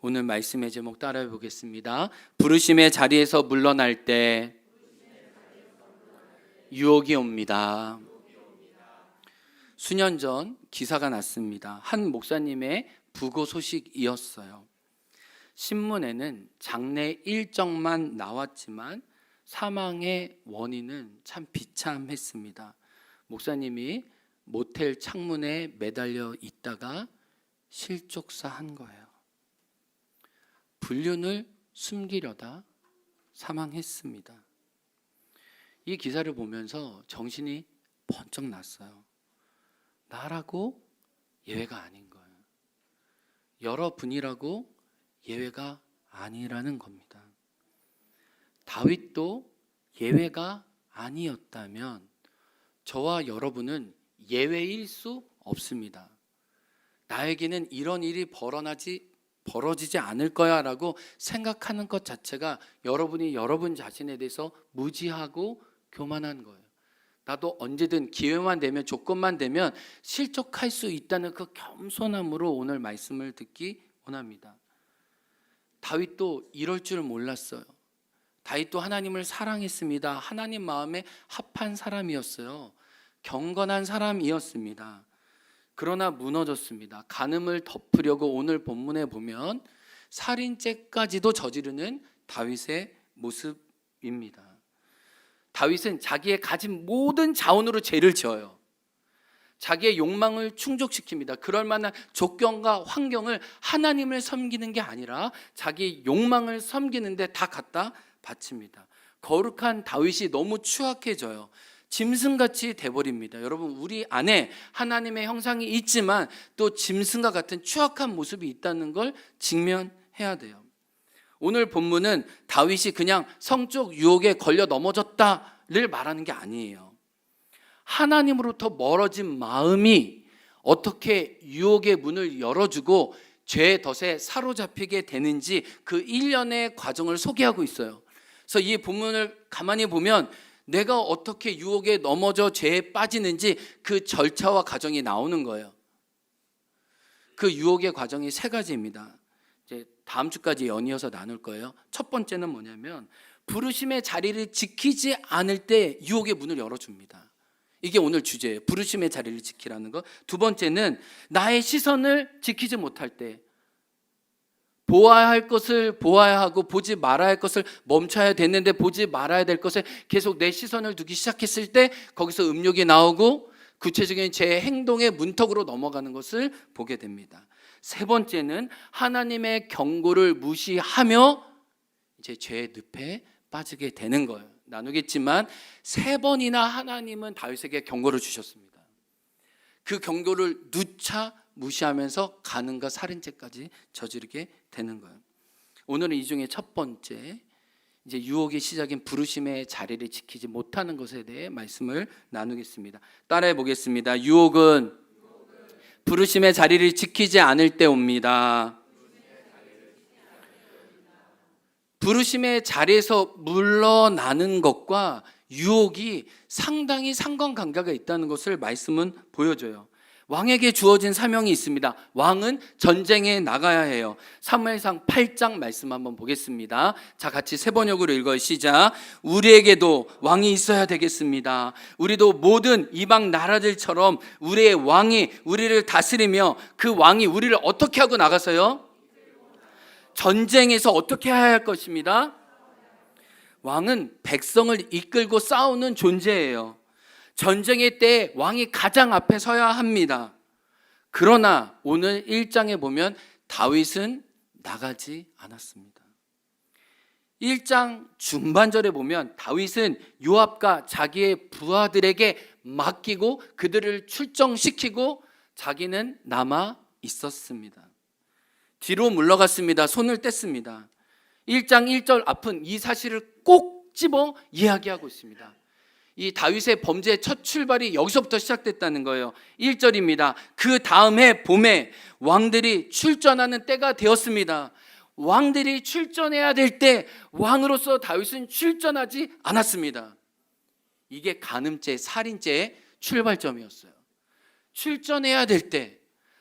오늘 말씀의 제목 따라해 보겠습니다. 부르심의 자리에서 물러날 때 유혹이 옵니다. 수년 전 기사가 났습니다. 한 목사님의 부고 소식이었어요. 신문에는 장례 일정만 나왔지만 사망의 원인은 참 비참했습니다. 목사님이 모텔 창문에 매달려 있다가 실족사한 거예요. 불륜을 숨기려다 사망했습니다. 이 기사를 보면서 정신이 번쩍 났어요. 나라고 예외가 아닌 거예요. 여러분이라고 예외가 아니라는 겁니다. 다윗도 예외가 아니었다면 저와 여러분은 예외일 수 없습니다. 나에게는 이런 일이 벌어지지 않을 거야 라고 생각하는 것 자체가 여러분이 여러분 자신에 대해서 무지하고 교만한 거예요. 나도 언제든 기회만 되면, 조건만 되면 실족할 수 있다는 그 겸손함으로 오늘 말씀을 듣기 원합니다. 다윗도 이럴 줄 몰랐어요. 다윗도 하나님을 사랑했습니다. 하나님 마음에 합한 사람이었어요. 경건한 사람이었습니다. 그러나 무너졌습니다. 간음을 덮으려고 오늘 본문에 보면 살인죄까지도 저지르는 다윗의 모습입니다. 다윗은 자기의 가진 모든 자원으로 죄를 지어요. 자기의 욕망을 충족시킵니다. 그럴 만한 조건과 환경을 하나님을 섬기는 게 아니라 자기 욕망을 섬기는데 다 갖다 바칩니다. 거룩한 다윗이 너무 추악해져요. 짐승같이 돼버립니다. 여러분, 우리 안에 하나님의 형상이 있지만 또 짐승과 같은 추악한 모습이 있다는 걸 직면해야 돼요. 오늘 본문은 다윗이 그냥 성적 유혹에 걸려 넘어졌다를 말하는 게 아니에요. 하나님으로부터 멀어진 마음이 어떻게 유혹의 문을 열어주고 죄의 덫에 사로잡히게 되는지 그 일련의 과정을 소개하고 있어요. 그래서 이 본문을 가만히 보면 내가 어떻게 유혹에 넘어져 죄에 빠지는지 그 절차와 과정이 나오는 거예요. 그 유혹의 과정이 세 가지입니다. 이제 다음 주까지 연이어서 나눌 거예요. 첫 번째는 뭐냐면 부르심의 자리를 지키지 않을 때 유혹의 문을 열어줍니다. 이게 오늘 주제예요. 부르심의 자리를 지키라는 거. 두 번째는 나의 시선을 지키지 못할 때, 보아야 할 것을 보아야 하고 보지 말아야 할 것을 멈춰야 되는데 보지 말아야 될 것에 계속 내 시선을 두기 시작했을 때 거기서 음욕이 나오고 구체적인 제 행동의 문턱으로 넘어가는 것을 보게 됩니다. 세 번째는 하나님의 경고를 무시하며 이제 죄의 늪에 빠지게 되는 거예요. 나누겠지만 세 번이나 하나님은 다윗에게 경고를 주셨습니다. 그 경고를 누차 무시하면서 간음과 살인죄까지 저지르게 되는 거예요. 오늘은 이 중에 첫 번째, 이제 유혹의 시작인 부르심의 자리를 지키지 못하는 것에 대해 말씀을 나누겠습니다. 따라해 보겠습니다. 유혹은 부르심의 자리를 지키지 않을 때 옵니다. 부르심의 자리에서 물러나는 것과 유혹이 상당히 상관관계가 있다는 것을 말씀은 보여줘요. 왕에게 주어진 사명이 있습니다. 왕은 전쟁에 나가야 해요. 사무엘상 8장 말씀 한번 보겠습니다. 자, 같이 세 번역으로 읽어요. 시작. 우리에게도 왕이 있어야 되겠습니다. 우리도 모든 이방 나라들처럼 우리의 왕이 우리를 다스리며 그 왕이 우리를 어떻게 하고 나가서요? 전쟁에서 어떻게 해야 할 것입니다. 왕은 백성을 이끌고 싸우는 존재예요. 전쟁의 때 왕이 가장 앞에 서야 합니다. 그러나 오늘 1장에 보면 다윗은 나가지 않았습니다. 1장 중반절에 보면 다윗은 요압과 자기의 부하들에게 맡기고 그들을 출정시키고 자기는 남아 있었습니다. 뒤로 물러갔습니다. 손을 뗐습니다. 1장 1절 앞은 이 사실을 꼭 집어 이야기하고 있습니다. 이 다윗의 범죄의 첫 출발이 여기서부터 시작됐다는 거예요. 1절입니다. 그 다음 해 봄에 왕들이 출전하는 때가 되었습니다. 왕들이 출전해야 될 때 왕으로서 다윗은 출전하지 않았습니다. 이게 간음죄, 살인죄의 출발점이었어요. 출전해야 될 때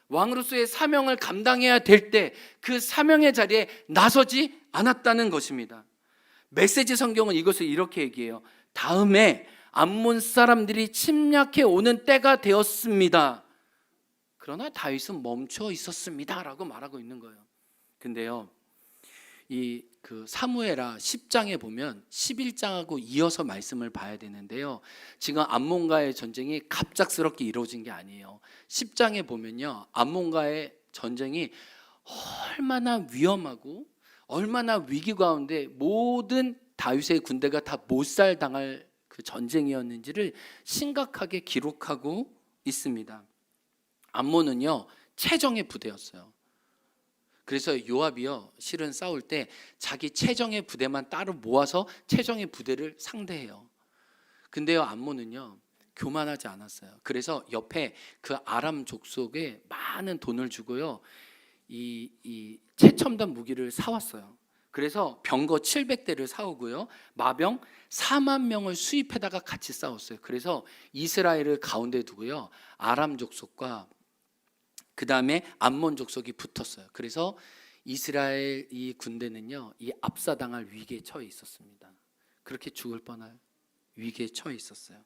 왕으로서의 사명을 감당해야 될 때 그 사명의 자리에 나서지 않았다는 것입니다. 메시지 성경은 이것을 이렇게 얘기해요. 다음에 암몬 사람들이 침략해 오는 때가 되었습니다. 그러나 다윗은 멈춰 있었습니다라고 말하고 있는 거예요. 근데요, 그 사무엘하 10장에 보면 11장하고 이어서 말씀을 봐야 되는데요, 지금 암몬과의 전쟁이 갑작스럽게 이루어진 게 아니에요. 10장에 보면요, 암몬과의 전쟁이 얼마나 위험하고 얼마나 위기 가운데 모든 다윗의 군대가 다 못살당할 그 전쟁이었는지를 심각하게 기록하고 있습니다. 암몬은요, 최정의 부대였어요. 그래서 요압이요, 실은 싸울 때 자기 최정의 부대만 따로 모아서 최정의 부대를 상대해요. 근데요, 암몬은요 교만하지 않았어요. 그래서 옆에 그 아람 족속에 많은 돈을 주고요, 이 최첨단 무기를 사왔어요. 그래서 병거 700대를 사오고요, 마병 4만 명을 수입해다가 같이 싸웠어요. 그래서 이스라엘을 가운데 두고요, 아람 족속과 그 다음에 암몬 족속이 붙었어요. 그래서 이스라엘 이 군대는요, 이 압사당할 위기에 처해 있었습니다. 그렇게 죽을 뻔할 위기에 처해 있었어요.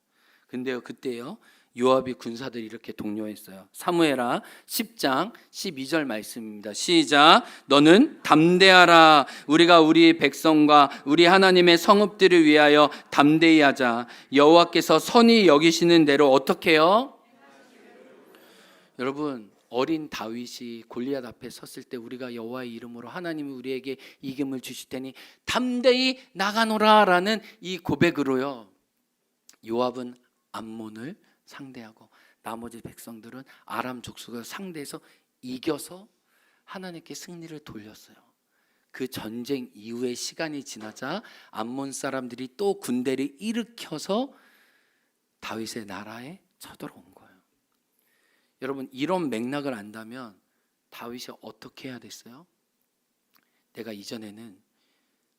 근데요, 그때요, 요압이 군사들이 이렇게 독려했어요. 사무엘하 10장 12절 말씀입니다. 시작. 너는 담대하라. 우리가 우리 백성과 우리 하나님의 성읍들을 위하여 담대히 하자. 여호와께서 선히 여기시는 대로 어떻게 해요? 여러분, 어린 다윗이 골리앗 앞에 섰을 때 우리가 여호와의 이름으로 하나님이 우리에게 이김을 주실 테니 담대히 나가노라라는 이 고백으로요, 요압은 암몬을 상대하고 나머지 백성들은 아람 족속을 상대해서 이겨서 하나님께 승리를 돌렸어요. 그 전쟁 이후의 시간이 지나자 암몬 사람들이 또 군대를 일으켜서 다윗의 나라에 쳐들어온 거예요. 여러분, 이런 맥락을 안다면 다윗이 어떻게 해야 됐어요? 내가 이전에는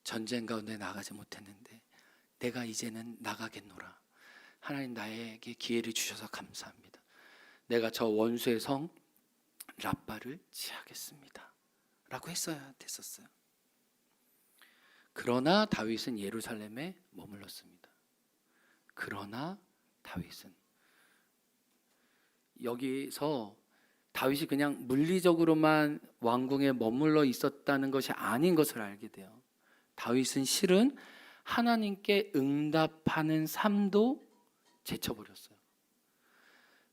전쟁 가운데 나가지 못했는데 내가 이제는 나가겠노라. 하나님 나에게 기회를 주셔서 감사합니다. 내가 저 원수의 성 랍바를 취하겠습니다 라고 했어야 됐었어요. 그러나 다윗은 예루살렘에 머물렀습니다. 그러나 다윗은 여기서 다윗이 그냥 물리적으로만 왕궁에 머물러 있었다는 것이 아닌 것을 알게 돼요. 다윗은 실은 하나님께 응답하는 삶도 제쳐버렸어요.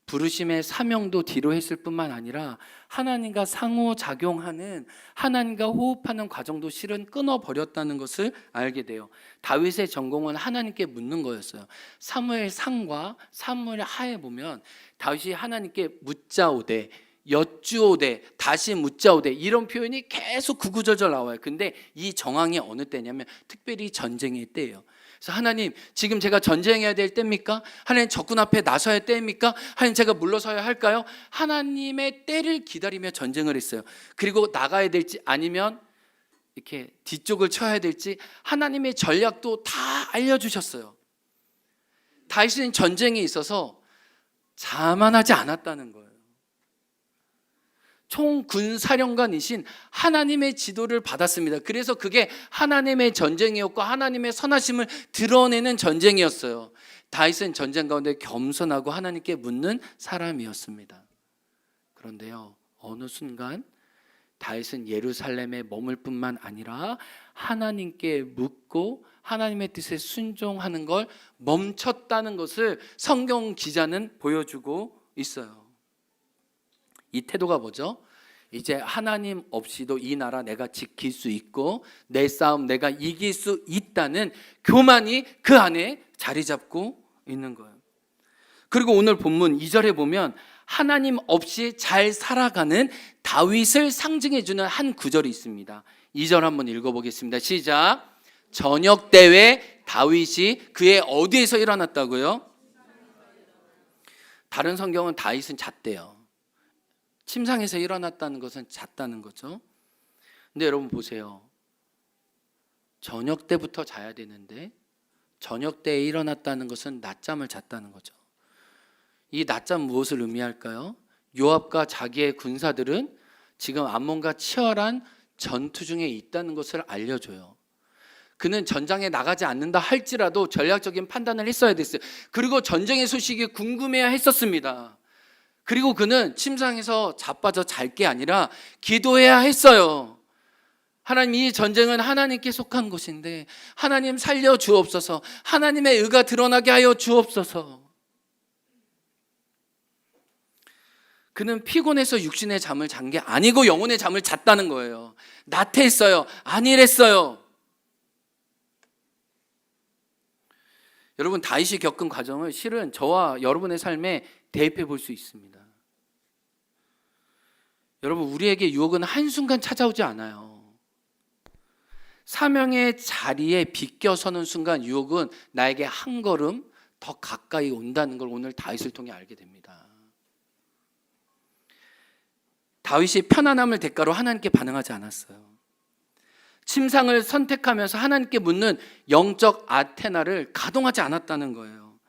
부르심의 사명도 뒤로 했을 뿐만 아니라 하나님과 상호작용하는, 하나님과 호흡하는 과정도 실은 끊어버렸다는 것을 알게 돼요. 다윗의 전공은 하나님께 묻는 거였어요. 사무엘 상과 사무엘 하에 보면 다윗이 하나님께 묻자오되, 여쭈오되, 다시 묻자오되, 이런 표현이 계속 구구절절 나와요. 근데 이 정황이 어느 때냐면 특별히 전쟁의 때예요. 그래서 하나님, 지금 제가 전쟁해야 될 때입니까? 하나님, 적군 앞에 나서야 할 때입니까? 하나님, 제가 물러서야 할까요? 하나님의 때를 기다리며 전쟁을 했어요. 그리고 나가야 될지 아니면 이렇게 뒤쪽을 쳐야 될지 하나님의 전략도 다 알려주셨어요. 다윗은 전쟁에 있어서 자만하지 않았다는 거예요. 총군사령관이신 하나님의 지도를 받았습니다. 그래서 그게 하나님의 전쟁이었고 하나님의 선하심을 드러내는 전쟁이었어요. 다윗은 전쟁 가운데 겸손하고 하나님께 묻는 사람이었습니다. 그런데요, 어느 순간 다윗은 예루살렘에 머물 뿐만 아니라 하나님께 묻고 하나님의 뜻에 순종하는 걸 멈췄다는 것을 성경 기자는 보여주고 있어요. 이 태도가 뭐죠? 이제 하나님 없이도 이 나라 내가 지킬 수 있고 내 싸움 내가 이길 수 있다는 교만이 그 안에 자리 잡고 있는 거예요. 그리고 오늘 본문 2절에 보면 하나님 없이 잘 살아가는 다윗을 상징해주는 한 구절이 있습니다. 2절 한번 읽어보겠습니다. 시작. 저녁 때에 다윗이 그의 어디에서 일어났다고요? 다른 성경은 다윗은 잤대요. 침상에서 일어났다는 것은 잤다는 거죠. 근데 여러분 보세요. 저녁 때부터 자야 되는데 저녁 때에 일어났다는 것은 낮잠을 잤다는 거죠. 이 낮잠 무엇을 의미할까요? 요압과 자기의 군사들은 지금 암몬과 치열한 전투 중에 있다는 것을 알려줘요. 그는 전장에 나가지 않는다 할지라도 전략적인 판단을 했어야 됐어요. 그리고 전쟁의 소식이 궁금해야 했었습니다. 그리고 그는 침상에서 자빠져 잘 게 아니라 기도해야 했어요. 하나님, 이 전쟁은 하나님께 속한 것인데 하나님 살려 주옵소서. 하나님의 의가 드러나게 하여 주옵소서. 그는 피곤해서 육신의 잠을 잔 게 아니고 영혼의 잠을 잤다는 거예요. 나태했어요. 아니랬어요. 여러분, 다윗이 겪은 과정을 실은 저와 여러분의 삶에 대입해 볼 수 있습니다. 여러분, 우리에게 유혹은 한순간 찾아오지 않아요. 사명의 자리에 비껴서는 순간 유혹은 나에게 한 걸음 더 가까이 온다는 걸 오늘 다윗을 통해 알게 됩니다. 다윗이 편안함을 대가로 하나님께 반응하지 않았어요. 침상을 선택하면서 하나님께 묻는 영적 아테나를 가동하지 않았다는 거예요.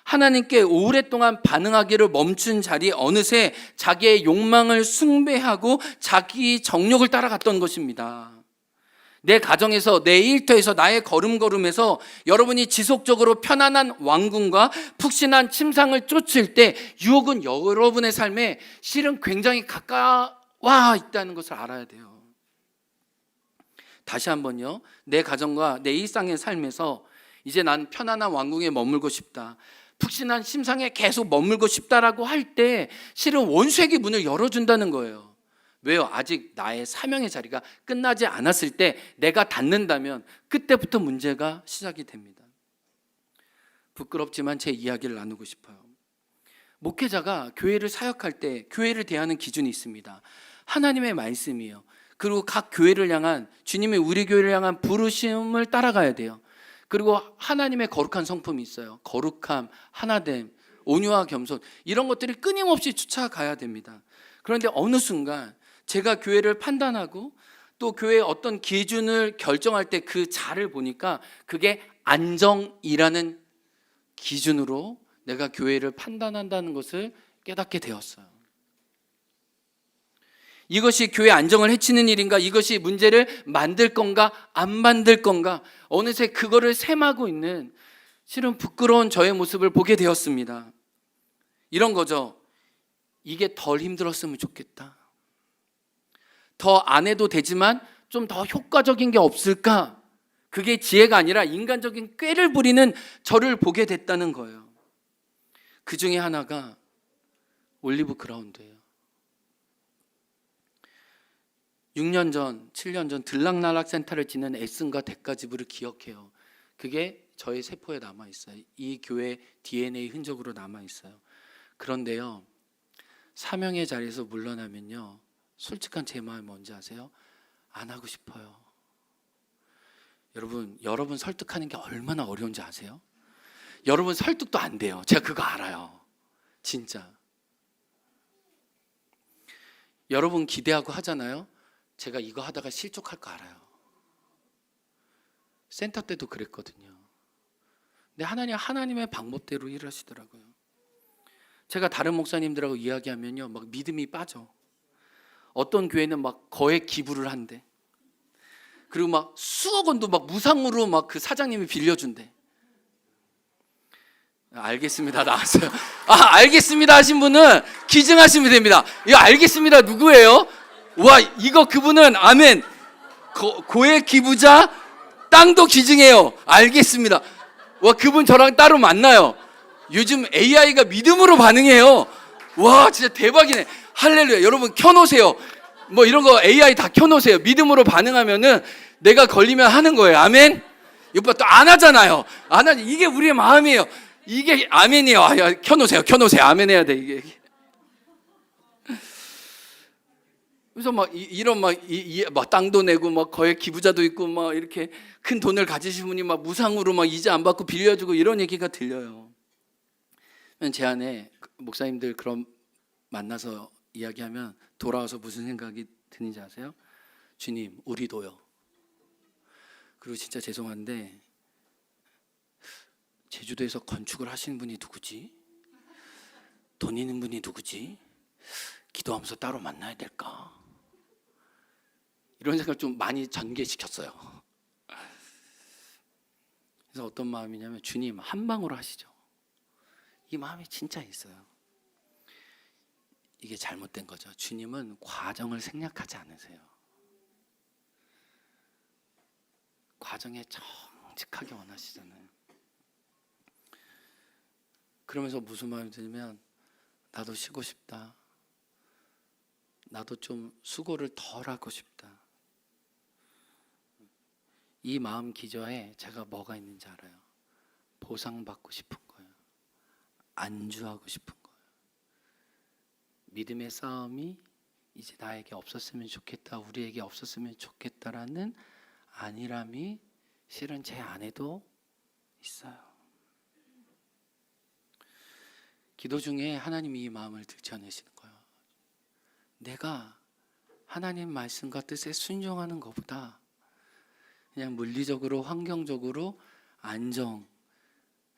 하나님께 오랫동안 반응하기를 멈춘 자리에 어느새 자기의 욕망을 숭배하고 자기 정욕을 따라갔던 것입니다. 내 가정에서, 내 일터에서, 나의 걸음걸음에서 여러분이 지속적으로 편안한 왕궁과 푹신한 침상을 쫓을 때 유혹은 여러분의 삶에 실은 굉장히 가까워 있다는 것을 알아야 돼요. 다시 한번요, 내 가정과 내 일상의 삶에서 이제 난 편안한 왕궁에 머물고 싶다, 푹신한 침상에 계속 머물고 싶다라고 할 때 실은 원수에게 문을 열어준다는 거예요. 왜요? 아직 나의 사명의 자리가 끝나지 않았을 때 내가 닫는다면 그때부터 문제가 시작이 됩니다. 부끄럽지만 제 이야기를 나누고 싶어요. 목회자가 교회를 사역할 때 교회를 대하는 기준이 있습니다. 하나님의 말씀이에요. 그리고 각 교회를 향한, 주님의 우리 교회를 향한 부르심을 따라가야 돼요. 그리고 하나님의 거룩한 성품이 있어요. 거룩함, 하나됨, 온유와 겸손, 이런 것들이 끊임없이 쫓아가야 됩니다. 그런데 어느 순간 제가 교회를 판단하고 또 교회의 어떤 기준을 결정할 때 그 자를 보니까 그게 안정이라는 기준으로 내가 교회를 판단한다는 것을 깨닫게 되었어요. 이것이 교회 안정을 해치는 일인가? 이것이 문제를 만들 건가? 안 만들 건가? 어느새 그거를 셈하고 있는 실은 부끄러운 저의 모습을 보게 되었습니다. 이런 거죠. 이게 덜 힘들었으면 좋겠다. 더 안 해도 되지만 좀 더 효과적인 게 없을까? 그게 지혜가 아니라 인간적인 꾀를 부리는 저를 보게 됐다는 거예요. 그 중에 하나가 올리브 그라운드예요. 6년 전, 7년 전 들락날락 센터를 짓는 에슨과 대가지부를 기억해요. 그게 저의 세포에 남아있어요. 이 교회 DNA 흔적으로 남아있어요. 그런데요, 사명의 자리에서 물러나면요, 솔직한 제 마음이 뭔지 아세요? 안 하고 싶어요. 여러분 설득하는 게 얼마나 어려운지 아세요? 여러분 설득도 안 돼요. 제가 그거 알아요. 진짜. 여러분 기대하고 하잖아요. 제가 이거 하다가 실족할 거 알아요. 센터 때도 그랬거든요. 근데 하나님의 방법대로 일하시더라고요. 제가 다른 목사님들하고 이야기하면요, 막 믿음이 빠져. 어떤 교회는 막 거액 기부를 한대. 그리고 막 수억 원도 막 무상으로 막 그 사장님이 빌려준대. 알겠습니다 나왔어요. 알겠습니다 하신 분은 기증하시면 됩니다. 이거 알겠습니다 누구예요? 와, 이거 그분은 아멘. 고액 기부자, 땅도 기증해요. 알겠습니다. 와, 그분 저랑 따로 만나요. 요즘 AI가 믿음으로 반응해요. 와, 진짜 대박이네. 할렐루야. 여러분 켜놓으세요. 뭐 이런 거 AI 다 켜놓으세요. 믿음으로 반응하면은 내가 걸리면 하는 거예요. 아멘. 이거 또 안 하잖아요. 안 하지. 이게 우리의 마음이에요. 이게 아멘이에요. 켜놓으세요. 아멘 해야 돼 이게. 그래서 이런 땅도 내고 거액 기부자도 있고 이렇게 큰 돈을 가지신 분이 무상으로 이자 안 받고 빌려주고 이런 얘기가 들려요. 제 안에 목사님들 그런 만나서 이야기하면 돌아와서 무슨 생각이 드는지 아세요? 주님, 우리도요. 그리고 진짜 죄송한데 제주도에서 건축을 하시는 분이 누구지? 돈 있는 분이 누구지? 기도하면서 따로 만나야 될까? 이런 생각을 좀 많이 전개시켰어요. 그래서 어떤 마음이냐면 주님 한 방으로 하시죠. 이 마음이 진짜 있어요. 이게 잘못된 거죠. 주님은 과정을 생략하지 않으세요. 과정에 정직하게 원하시잖아요. 그러면서 무슨 마음이 들면 나도 쉬고 싶다. 나도 좀 수고를 덜 하고 싶다. 이 마음 기저에 제가 뭐가 있는지 알아요. 보상받고 싶은 거예요. 안주하고 싶은 거예요. 믿음의 싸움이 이제 나에게 없었으면 좋겠다, 우리에게 없었으면 좋겠다라는 안일함이 실은 제 안에도 있어요. 기도 중에 하나님이 이 마음을 들춰내시는 거예요. 내가 하나님 말씀과 뜻에 순종하는 것보다 그냥 물리적으로 환경적으로 안정,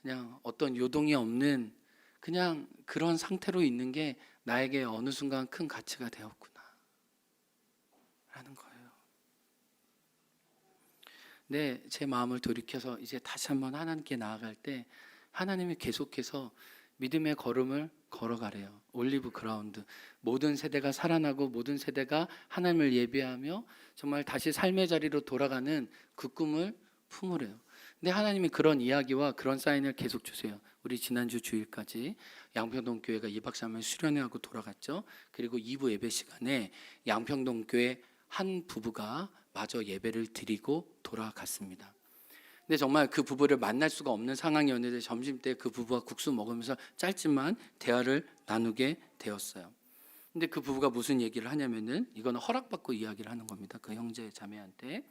그냥 어떤 요동이 없는 그냥 그런 상태로 있는 게 나에게 어느 순간 큰 가치가 되었구나 라는 거예요. 네, 제 마음을 돌이켜서 이제 다시 한번 하나님께 나아갈 때 하나님이 계속해서 믿음의 걸음을 걸어가래요. 올리브 그라운드. 모든 세대가 살아나고 모든 세대가 하나님을 예배하며 정말 다시 삶의 자리로 돌아가는 그 꿈을 품으래요. 근데 하나님이 그런 이야기와 그런 사인을 계속 주세요. 우리 지난주 주일까지 양평동 교회가 2박 3일 수련회하고 돌아갔죠. 그리고 2부 예배 시간에 양평동 교회 한 부부가 마저 예배를 드리고 돌아갔습니다. 근데 정말 그 부부를 만날 수가 없는 상황이었는데 점심 때 그 부부가 국수 먹으면서 짧지만 대화를 나누게 되었어요. 근데 그 부부가 무슨 얘기를 하냐면은 이거는 허락받고 이야기를 하는 겁니다. 그 형제 자매한테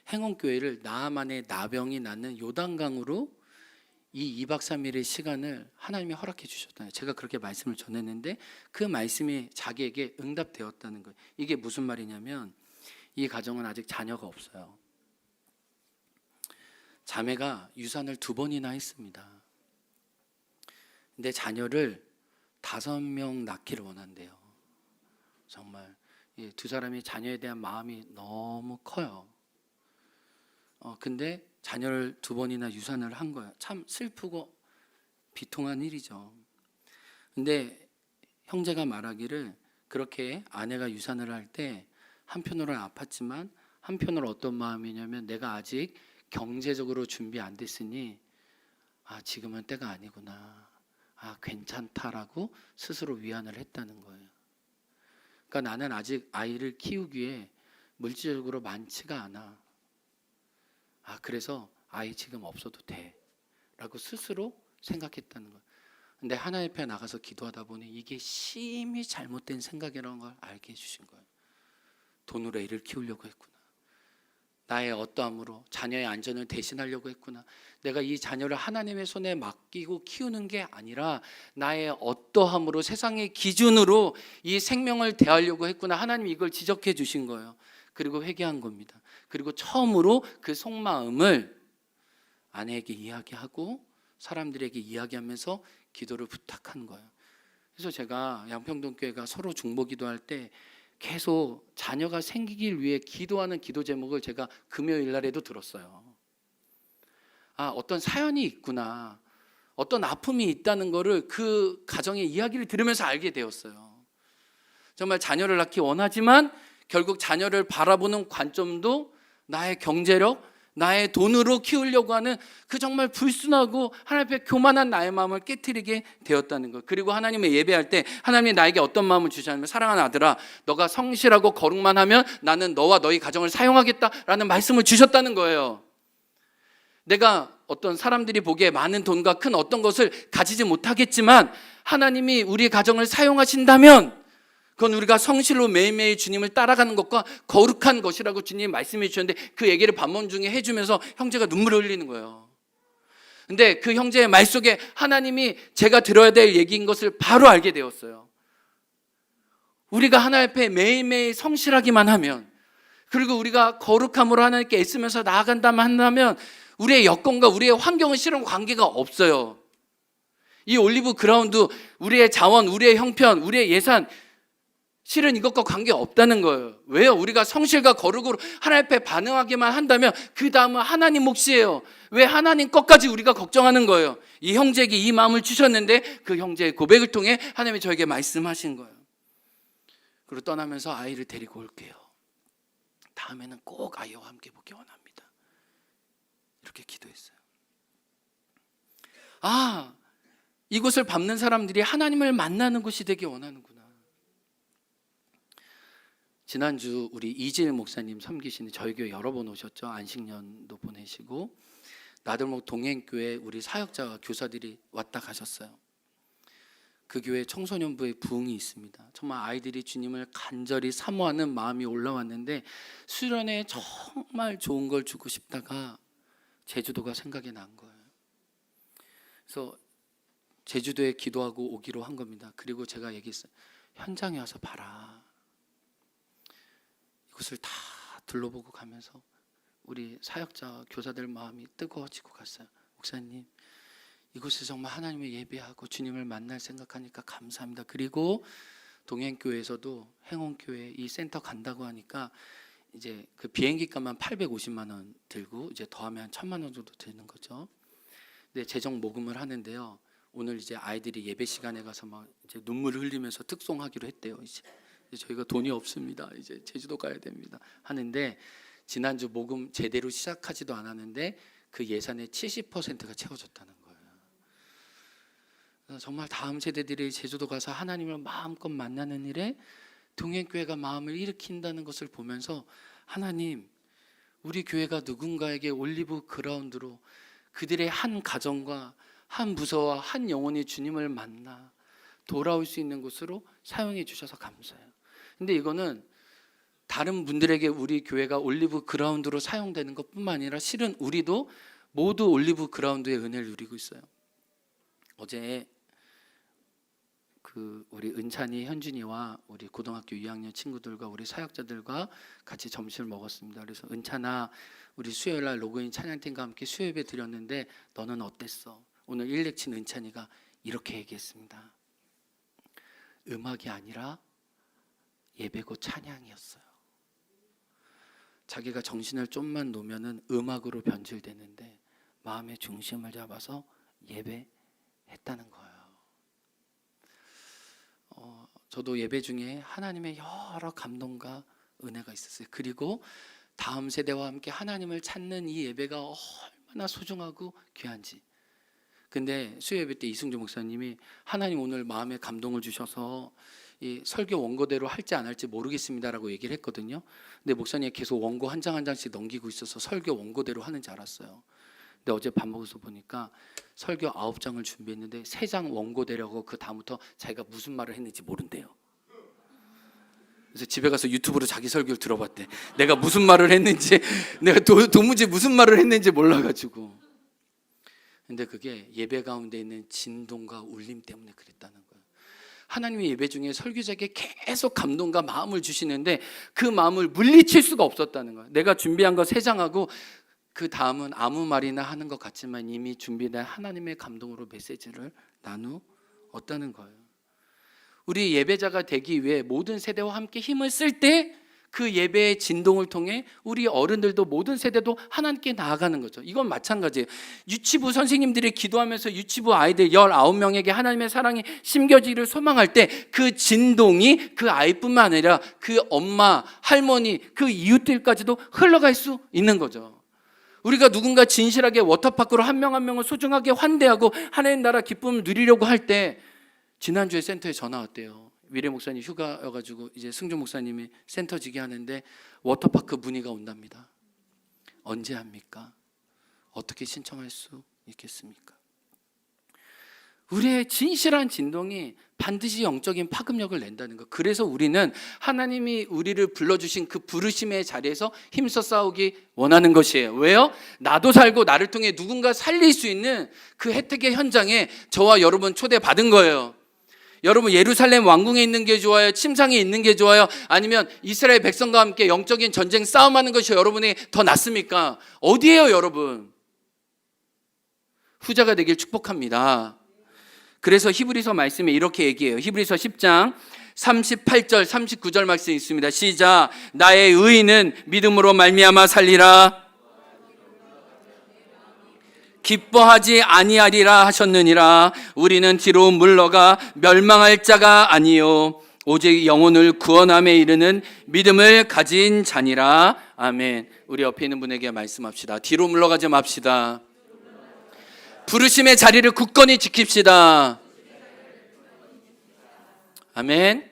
행원교회를 나만의 나병이 낫는 요단강으로 이 2박 3일의 시간을 하나님이 허락해 주셨다는, 제가 그렇게 말씀을 전했는데 그 말씀이 자기에게 응답되었다는 거예요. 이게 무슨 말이냐면 이 가정은 아직 자녀가 없어요. 자매가 유산을 2번이나 했습니다. 근데 자녀를 5명 낳기를 원한대요. 정말 두 사람이 자녀에 대한 마음이 너무 커요. 근데 자녀를 2번이나 유산을 한 거예요. 참 슬프고 비통한 일이죠. 근데 형제가 말하기를 그렇게 아내가 유산을 할 때 한편으로는 아팠지만 한편으로 어떤 마음이냐면 내가 아직 경제적으로 준비 안 됐으니 지금은 때가 아니구나, 괜찮다라고 스스로 위안을 했다는 거예요. 그러니까 나는 아직 아이를 키우기에 물질적으로 많지가 않아. 그래서 아이 지금 없어도 돼 라고 스스로 생각했다는 거예요. 근데 하나님 앞에 나가서 기도하다 보니 이게 심히 잘못된 생각이라는 걸 알게 해주신 거예요. 돈으로 애를 키우려고 했구나. 나의 어떠함으로 자녀의 안전을 대신하려고 했구나. 내가 이 자녀를 하나님의 손에 맡기고 키우는 게 아니라 나의 어떠함으로 세상의 기준으로 이 생명을 대하려고 했구나. 하나님이 이걸 지적해 주신 거예요. 그리고 회개한 겁니다. 그리고 처음으로 그 속마음을 아내에게 이야기하고 사람들에게 이야기하면서 기도를 부탁한 거예요. 그래서 제가 양평동 교회가 서로 중보 기도할 때 계속 자녀가 생기길 위해 기도하는 기도 제목을 제가 금요일 날에도 들었어요. 어떤 사연이 있구나, 어떤 아픔이 있다는 거를 그 가정의 이야기를 들으면서 알게 되었어요. 정말 자녀를 낳기 원하지만 결국 자녀를 바라보는 관점도 나의 경제력, 나의 돈으로 키우려고 하는 그 정말 불순하고 하나님 앞에 교만한 나의 마음을 깨트리게 되었다는 것. 그리고 하나님의 예배할 때 하나님이 나에게 어떤 마음을 주시냐면 사랑하는 아들아, 너가 성실하고 거룩만 하면 나는 너와 너희 가정을 사용하겠다라는 말씀을 주셨다는 거예요. 내가 어떤 사람들이 보기에 많은 돈과 큰 어떤 것을 가지지 못하겠지만 하나님이 우리 가정을 사용하신다면 그건 우리가 성실로 매일매일 주님을 따라가는 것과 거룩한 것이라고 주님이 말씀해 주셨는데 그 얘기를 반문 중에 해주면서 형제가 눈물을 흘리는 거예요. 근데 그 형제의 말 속에 하나님이 제가 들어야 될 얘기인 것을 바로 알게 되었어요. 우리가 하나님 앞에 매일매일 성실하기만 하면, 그리고 우리가 거룩함으로 하나님께 애쓰면서 나아간다면 한다면 우리의 여건과 우리의 환경은 실은 관계가 없어요. 이 올리브 그라운드, 우리의 자원, 우리의 형편, 우리의 예산, 실은 이것과 관계없다는 거예요. 왜요? 우리가 성실과 거룩으로 하나님 앞에 반응하기만 한다면 그 다음은 하나님 몫이에요. 왜 하나님 것까지 우리가 걱정하는 거예요? 이 형제에게 이 마음을 주셨는데 그 형제의 고백을 통해 하나님이 저에게 말씀하신 거예요. 그리고 떠나면서 아이를 데리고 올게요. 다음에는 꼭 아이와 함께 보기 원합니다. 이렇게 기도했어요. 아, 이곳을 밟는 사람들이 하나님을 만나는 곳이 되기 원하는구나. 지난주 우리 이진일 목사님 섬기시는 저희 교회 여러 번 오셨죠. 안식년도 보내시고 나들목 동행교회 우리 사역자와 교사들이 왔다 가셨어요. 그 교회 청소년부의 부흥이 있습니다. 정말 아이들이 주님을 간절히 사모하는 마음이 올라왔는데 수련회에 정말 좋은 걸 주고 싶다가 제주도가 생각이 난 거예요. 그래서 제주도에 기도하고 오기로 한 겁니다. 그리고 제가 얘기했어요. 현장에 와서 봐라. 이곳을 다 둘러보고 가면서 우리 사역자 교사들 마음이 뜨거워지고 갔어요. 목사님, 이곳에 정말 하나님을 예배하고 주님을 만날 생각하니까 감사합니다. 그리고 동행교회에서도 행원교회 이 센터 간다고 하니까 이제 그 비행기 값만 850만 원 들고 이제 더하면 1,000만 원 정도 되는 거죠. 근데 재정 모금을 하는데요. 오늘 이제 아이들이 예배 시간에 가서 막 이제 눈물을 흘리면서 특송하기로 했대요. 이제 저희가 돈이 없습니다. 이제 제주도 가야 됩니다. 하는데 지난주 모금 제대로 시작하지도 않았는데 그 예산의 70%가 채워졌다는 거예요. 정말 다음 세대들이 제주도 가서 하나님을 마음껏 만나는 일에 동행교회가 마음을 일으킨다는 것을 보면서 하나님, 우리 교회가 누군가에게 올리브 그라운드로 그들의 한 가정과 한 부서와 한 영혼이 주님을 만나 돌아올 수 있는 곳으로 사용해 주셔서 감사해요. 근데 이거는 다른 분들에게 우리 교회가 올리브 그라운드로 사용되는 것뿐만 아니라 실은 우리도 모두 올리브 그라운드의 은혜를 누리고 있어요. 어제 우리 은찬이, 현준이와 우리 고등학교 2학년 친구들과 우리 사역자들과 같이 점심을 먹었습니다. 그래서 은찬아, 우리 수요일날 로그인 찬양팀과 함께 수요예배 드렸는데 너는 어땠어? 오늘 일렉친 은찬이가 이렇게 얘기했습니다. 음악이 아니라 예배고 찬양이었어요. 자기가 정신을 좀만 놓으면은 음악으로 변질되는데 마음의 중심을 잡아서 예배했다는 거예요. 저도 예배 중에 하나님의 여러 감동과 은혜가 있었어요. 그리고 다음 세대와 함께 하나님을 찾는 이 예배가 얼마나 소중하고 귀한지. 근데 수요예배 때 이승주 목사님이 하나님 오늘 마음에 감동을 주셔서 이 설교 원고대로 할지 안 할지 모르겠습니다라고 얘기를 했거든요. 근데 목사님이 계속 원고 한 장 한 장씩 넘기고 있어서 설교 원고대로 하는 줄 알았어요. 근데 어제 밥 먹어서 보니까 설교 9장을 준비했는데 3장 원고대라고 그 다음부터 자기가 무슨 말을 했는지 모른대요. 그래서 집에 가서 유튜브로 자기 설교를 들어봤대. 내가 무슨 말을 했는지, 내가 도무지 무슨 말을 했는지 몰라가지고. 근데 그게 예배 가운데 있는 진동과 울림 때문에 그랬다는 거예요. 하나님의 예배 중에 설교자에게 계속 감동과 마음을 주시는데 그 마음을 물리칠 수가 없었다는 거예요. 내가 준비한 거 3장하고 그 다음은 아무 말이나 하는 것 같지만 이미 준비된 하나님의 감동으로 메시지를 나누었다는 거예요. 우리 예배자가 되기 위해 모든 세대와 함께 힘을 쓸 때 그 예배의 진동을 통해 우리 어른들도 모든 세대도 하나님께 나아가는 거죠. 이건 마찬가지예요. 유치부 선생님들이 기도하면서 유치부 아이들 19명에게 하나님의 사랑이 심겨지기를 소망할 때 그 진동이 그 아이뿐만 아니라 그 엄마, 할머니, 그 이웃들까지도 흘러갈 수 있는 거죠. 우리가 누군가 진실하게 워터파크로 한 명 한 명을 소중하게 환대하고 하나님 나라 기쁨을 누리려고 할 때 지난주에 센터에 전화 왔대요. 미래 목사님 휴가여가지고 이제 승준 목사님이 센터 지게 하는데 워터파크 문의가 온답니다. 언제 합니까? 어떻게 신청할 수 있겠습니까? 우리의 진실한 진동이 반드시 영적인 파급력을 낸다는 것. 그래서 우리는 하나님이 우리를 불러주신 그 부르심의 자리에서 힘써 싸우기 원하는 것이에요. 왜요? 나도 살고 나를 통해 누군가 살릴 수 있는 그 혜택의 현장에 저와 여러분 초대받은 거예요. 여러분, 예루살렘 왕궁에 있는 게 좋아요? 침상에 있는 게 좋아요? 아니면 이스라엘 백성과 함께 영적인 전쟁 싸움하는 것이 여러분이 더 낫습니까? 어디예요, 여러분? 후자가 되길 축복합니다. 그래서 히브리서 말씀에 이렇게 얘기해요. 히브리서 10장 38절 39절 말씀이 있습니다. 시작. 나의 의인은 믿음으로 말미암아 살리라. 기뻐하지 아니하리라 하셨느니라. 우리는 뒤로 물러가 멸망할 자가 아니요 오직 영혼을 구원함에 이르는 믿음을 가진 자니라. 아멘. 우리 옆에 있는 분에게 말씀합시다. 뒤로 물러가지 맙시다. 부르심의 자리를 굳건히 지킵시다. 아멘.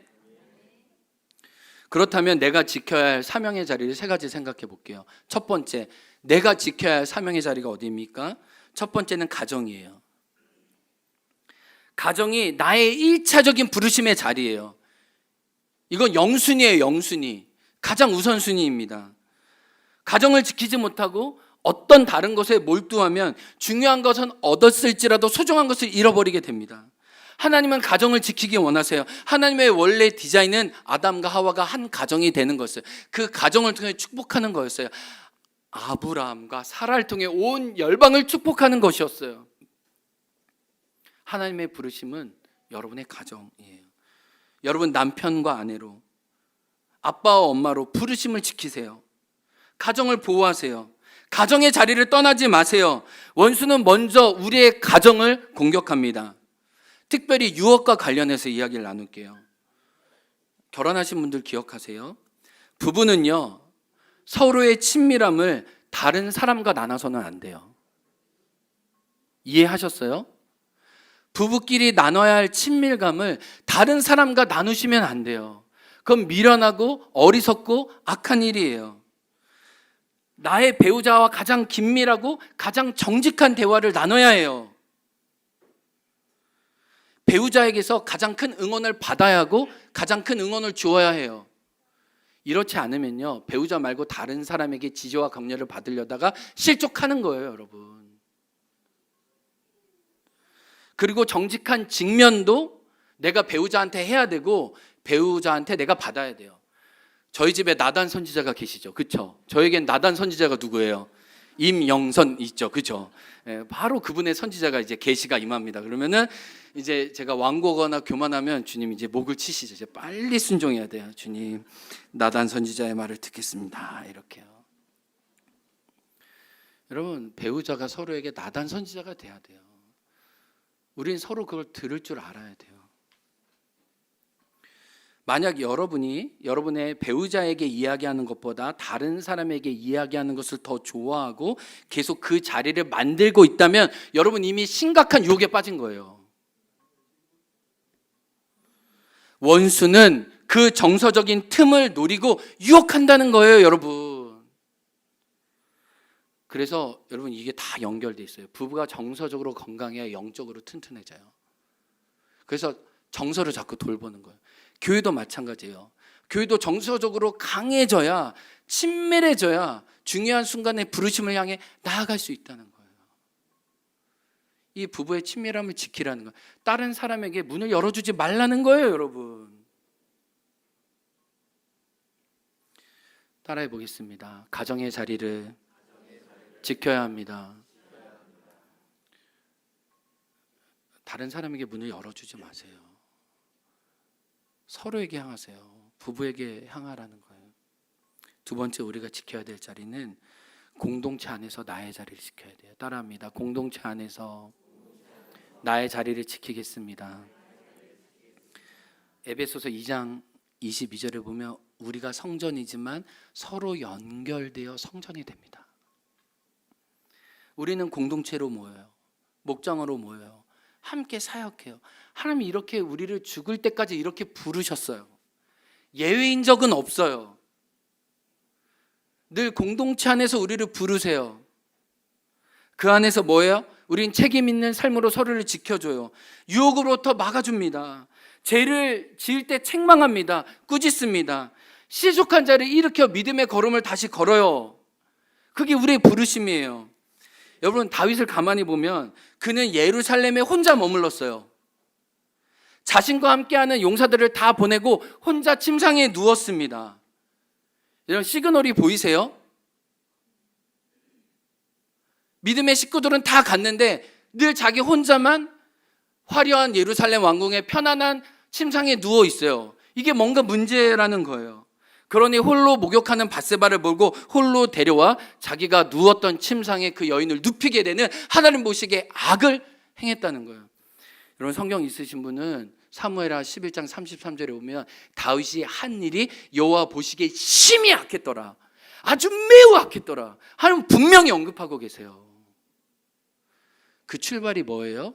그렇다면 내가 지켜야 할 사명의 자리를 세 가지 생각해 볼게요. 첫 번째, 내가 지켜야 할 사명의 자리가 어디입니까? 첫 번째는 가정이에요. 가정이 나의 1차적인 부르심의 자리예요. 이건 영순위예요. 영순위. 가장 우선순위입니다. 가정을 지키지 못하고 어떤 다른 것에 몰두하면 중요한 것은 얻었을지라도 소중한 것을 잃어버리게 됩니다. 하나님은 가정을 지키기 원하세요. 하나님의 원래 디자인은 아담과 하와가 한 가정이 되는 거였어요. 그 가정을 통해 축복하는 거였어요. 아브라함과 사라를 통해 온 열방을 축복하는 것이었어요. 하나님의 부르심은 여러분의 가정이에요. 여러분 남편과 아내로, 아빠와 엄마로 부르심을 지키세요. 가정을 보호하세요. 가정의 자리를 떠나지 마세요. 원수는 먼저 우리의 가정을 공격합니다. 특별히 유업과 관련해서 이야기를 나눌게요. 결혼하신 분들 기억하세요. 부부는요, 서로의 친밀함을 다른 사람과 나눠서는 안 돼요. 이해하셨어요? 부부끼리 나눠야 할 친밀감을 다른 사람과 나누시면 안 돼요. 그건 미련하고 어리석고 악한 일이에요. 나의 배우자와 가장 긴밀하고 가장 정직한 대화를 나눠야 해요. 배우자에게서 가장 큰 응원을 받아야 하고 가장 큰 응원을 주어야 해요. 이렇지 않으면요, 배우자 말고 다른 사람에게 지지와 격려를 받으려다가 실족하는 거예요, 여러분. 그리고 정직한 직면도 내가 배우자한테 해야 되고 배우자한테 내가 받아야 돼요. 저희 집에 나단 선지자가 계시죠, 그렇죠? 저에겐 나단 선지자가 누구예요? 임영선 있죠, 그렇죠? 바로 그분의 선지자가 이제 계시가 임합니다. 그러면은 이제 제가 완고거나 교만하면 주님 이제 목을 치시죠. 이제 빨리 순종해야 돼요. 주님, 나단 선지자의 말을 듣겠습니다. 이렇게요. 여러분, 배우자가 서로에게 나단 선지자가 돼야 돼요. 우린 서로 그걸 들을 줄 알아야 돼요. 만약 여러분이 여러분의 배우자에게 이야기하는 것보다 다른 사람에게 이야기하는 것을 더 좋아하고 계속 그 자리를 만들고 있다면 여러분 이미 심각한 유혹에 빠진 거예요. 원수는 그 정서적인 틈을 노리고 유혹한다는 거예요, 여러분. 그래서 여러분 이게 다 연결돼 있어요. 부부가 정서적으로 건강해야 영적으로 튼튼해져요. 그래서 정서를 자꾸 돌보는 거예요. 교회도 마찬가지예요. 교회도 정서적으로 강해져야, 친밀해져야 중요한 순간에 부르심을 향해 나아갈 수 있다는 거예요. 이 부부의 친밀함을 지키라는 거예요. 다른 사람에게 문을 열어주지 말라는 거예요, 여러분. 따라해 보겠습니다. 가정의 자리를 지켜야 합니다. 다른 사람에게 문을 열어주지 마세요. 서로에게 향하세요. 부부에게 향하라는 거예요. 두 번째 우리가 지켜야 될 자리는 공동체 안에서 나의 자리를 지켜야 돼요. 따라합니다. 공동체 안에서 나의 자리를 지키겠습니다. 에베소서 2장 22절에 보면 우리가 성전이지만 서로 연결되어 성전이 됩니다. 우리는 공동체로 모여요. 목장으로 모여요. 함께 사역해요. 하나님이 이렇게 우리를 죽을 때까지 이렇게 부르셨어요. 예외인 적은 없어요. 늘 공동체 안에서 우리를 부르세요. 그 안에서 뭐예요? 우린 책임 있는 삶으로 서로를 지켜줘요. 유혹으로부터 막아줍니다. 죄를 지을 때 책망합니다. 꾸짖습니다. 실족한 자를 일으켜 믿음의 걸음을 다시 걸어요. 그게 우리의 부르심이에요. 여러분, 다윗을 가만히 보면 그는 예루살렘에 혼자 머물렀어요. 자신과 함께하는 용사들을 다 보내고 혼자 침상에 누웠습니다. 이런 시그널이 보이세요? 믿음의 식구들은 다 갔는데 늘 자기 혼자만 화려한 예루살렘 왕궁의 편안한 침상에 누워 있어요. 이게 뭔가 문제라는 거예요. 그러니 홀로 목욕하는 밧세바를 몰고 홀로 데려와 자기가 누웠던 침상에 그 여인을 눕히게 되는 하나님 보시기에 악을 행했다는 거예요. 여러분 성경 있으신 분은 사무엘하 11장 33절에 보면 다윗이 한 일이 여호와 보시기에 심히 악했더라, 아주 매우 악했더라 하나님 분명히 언급하고 계세요. 그 출발이 뭐예요?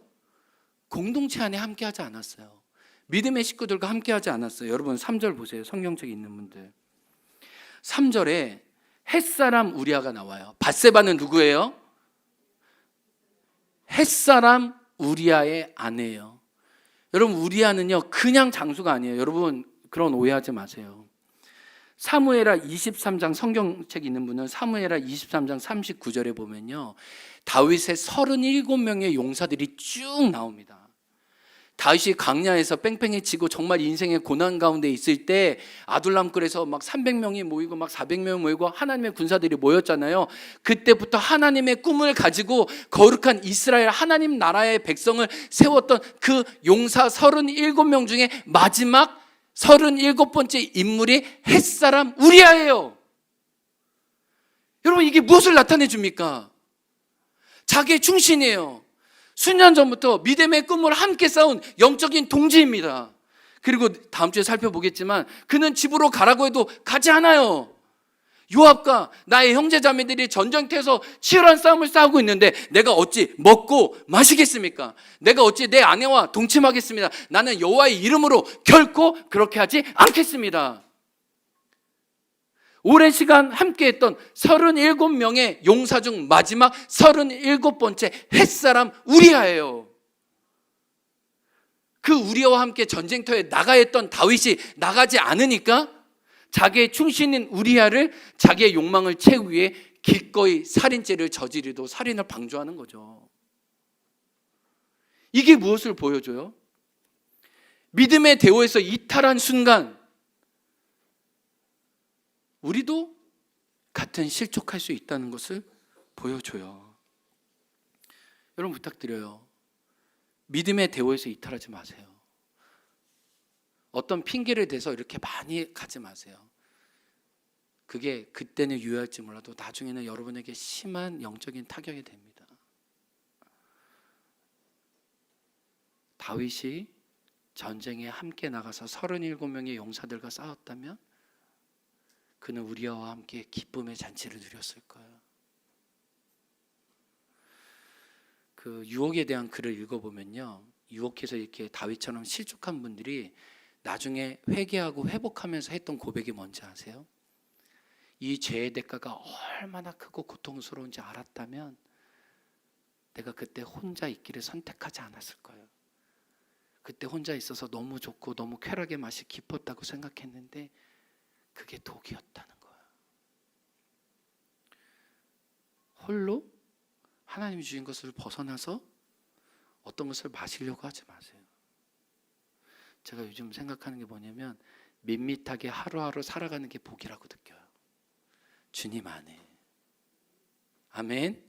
공동체 안에 함께하지 않았어요. 믿음의 식구들과 함께하지 않았어요. 여러분 3절 보세요. 성경책에 있는 분들 3절에 햇사람 우리아가 나와요. 밧세바는 누구예요? 햇사람 우리아의 아내예요. 여러분 우리아는요 그냥 장수가 아니에요. 여러분 그런 오해하지 마세요. 사무엘하 23장 성경책 있는 분은 사무엘하 23장 39절에 보면요 다윗의 37명의 용사들이 쭉 나옵니다. 다윗이 강야에서 뺑뺑이 치고 정말 인생의 고난 가운데 있을 때 아둘람굴에서 막 300명이 모이고 막 400명이 모이고 하나님의 군사들이 모였잖아요. 그때부터 하나님의 꿈을 가지고 거룩한 이스라엘 하나님 나라의 백성을 세웠던 그 용사 37명 중에 마지막 37번째 인물이 햇사람 우리아예요. 여러분 이게 무엇을 나타내 줍니까? 자기의 충신이에요. 수년 전부터 믿음의 꿈을 함께 쌓은 영적인 동지입니다. 그리고 다음 주에 살펴보겠지만 그는 집으로 가라고 해도 가지 않아요. 요압과 나의 형제자매들이 전쟁터에서 치열한 싸움을 싸우고 있는데 내가 어찌 먹고 마시겠습니까? 내가 어찌 내 아내와 동침하겠습니다. 나는 여호와의 이름으로 결코 그렇게 하지 않겠습니다. 오랜 시간 함께했던 37명의 용사 중 마지막 37번째 햇사람 우리아예요. 그 우리아와 함께 전쟁터에 나가야 했던 다윗이 나가지 않으니까 자기의 충신인 우리아를 자기의 욕망을 채우기 위해 기꺼이 살인죄를 저지르도 살인을 방조하는 거죠. 이게 무엇을 보여줘요? 믿음의 대오에서 이탈한 순간 우리도 같은 실족할 수 있다는 것을 보여줘요. 여러분 부탁드려요. 믿음의 대오에서 이탈하지 마세요. 어떤 핑계를 대서 이렇게 많이 가지 마세요. 그게 그때는 유효할지 몰라도 나중에는 여러분에게 심한 영적인 타격이 됩니다. 다윗이 전쟁에 함께 나가서 37명의 용사들과 싸웠다면 그는 우리아와 함께 기쁨의 잔치를 누렸을 거예요. 그 유혹에 대한 글을 읽어보면요, 유혹해서 이렇게 다윗처럼 실족한 분들이 나중에 회개하고 회복하면서 했던 고백이 뭔지 아세요? 이 죄의 대가가 얼마나 크고 고통스러운지 알았다면 내가 그때 혼자 있기를 선택하지 않았을 거예요. 그때 혼자 있어서 너무 좋고 너무 쾌락의 맛이 깊었다고 생각했는데 그게 독이었다는 거예요. 홀로 하나님이 주신 것을 벗어나서 어떤 것을 마시려고 하지 마세요. 제가 요즘 생각하는 게 뭐냐면 밋밋하게 하루하루 살아가는 게 복이라고 느껴요. 주님 안에. 아멘.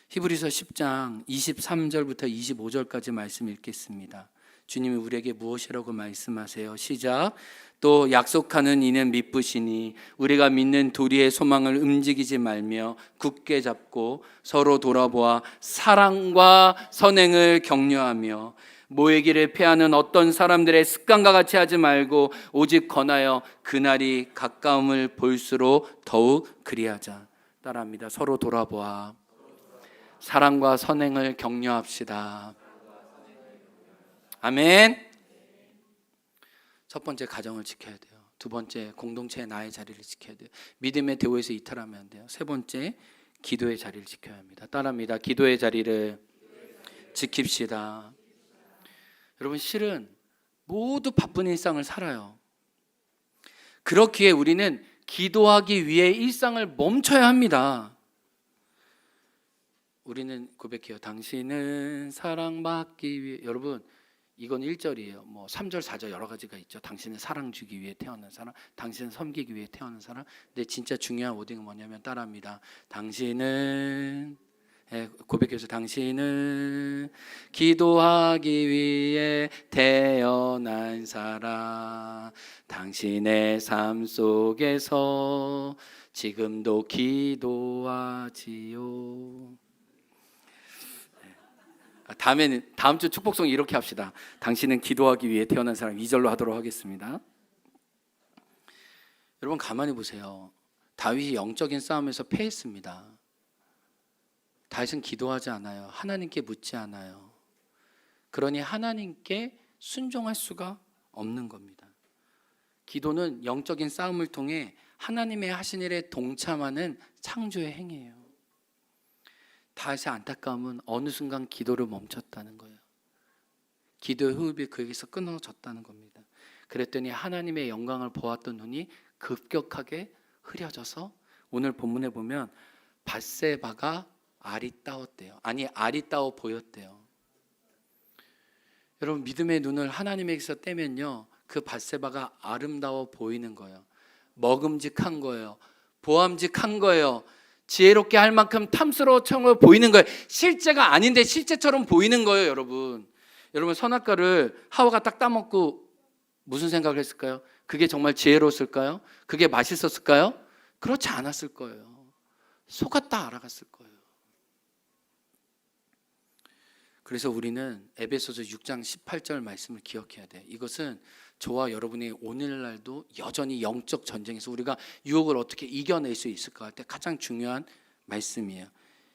히브리서 10장 23절부터 25절까지 말씀 읽겠습니다. 주님이 우리에게 무엇이라고 말씀하세요? 시작. 또 약속하는 이는 미쁘시니 우리가 믿는 도리의 소망을 움직이지 말며 굳게 잡고 서로 돌아보아 사랑과 선행을 격려하며 모이기를 패하는 어떤 사람들의 습관과 같이 하지 말고 오직 권하여 그날이 가까움을 볼수록 더욱 그리하자. 따라합니다. 서로 돌아보아 사랑과 선행을 격려합시다. 아멘. 첫 번째 가정을 지켜야 돼요. 두 번째 공동체의 나의 자리를 지켜야 돼요. 믿음의 대오에서 이탈하면 안 돼요. 세 번째 기도의 자리를 지켜야 합니다. 따라합니다. 기도의 자리를 지킵시다. 여러분 실은 모두 바쁜 일상을 살아요. 그렇기에 우리는 기도하기 위해 일상을 멈춰야 합니다. 우리는 고백해요. 당신은 사랑받기 위해. 여러분 이건 1절이에요. 뭐 3절, 4절 여러 가지가 있죠. 당신은 사랑 주기 위해 태어난 사람, 당신은 섬기기 위해 태어난 사람. 근데 진짜 중요한 워딩은 뭐냐면 따라합니다. 당신은 고백해서 당신은 기도하기 위해 태어난 사람, 당신의 삶 속에서 지금도 기도하지요. 다음 주 축복송 이렇게 합시다. 당신은 기도하기 위해 태어난 사람 2절로 하도록 하겠습니다. 여러분 가만히 보세요. 다윗이 영적인 싸움에서 패했습니다. 다윗은 기도하지 않아요. 하나님께 묻지 않아요. 그러니 하나님께 순종할 수가 없는 겁니다. 기도는 영적인 싸움을 통해 하나님의 하신 일에 동참하는 창조의 행위예요. 다윗의 안타까움은 어느 순간 기도를 멈췄다는 거예요. 기도의 호흡이 그에게서 끊어졌다는 겁니다. 그랬더니 하나님의 영광을 보았던 눈이 급격하게 흐려져서 오늘 본문에 보면 밧세바가 아리따웠대요. 아니 아리따워 보였대요. 여러분 믿음의 눈을 하나님에게서 떼면요, 그 밧세바가 아름다워 보이는 거예요. 먹음직한 거예요. 보암직한 거예요. 지혜롭게 할 만큼 탐스러워 보이는 거예요. 실제가 아닌데 실제처럼 보이는 거예요. 여러분 선악과를 하와가 딱 따먹고 무슨 생각을 했을까요? 그게 정말 지혜로웠을까요? 그게 맛있었을까요? 그렇지 않았을 거예요. 속았다 알아갔을 거예요. 그래서 우리는 에베소서 6장 18절 말씀을 기억해야 돼요. 이것은 저와 여러분이 오늘날도 여전히 영적 전쟁에서 우리가 유혹을 어떻게 이겨낼 수 있을까 할 때 가장 중요한 말씀이에요.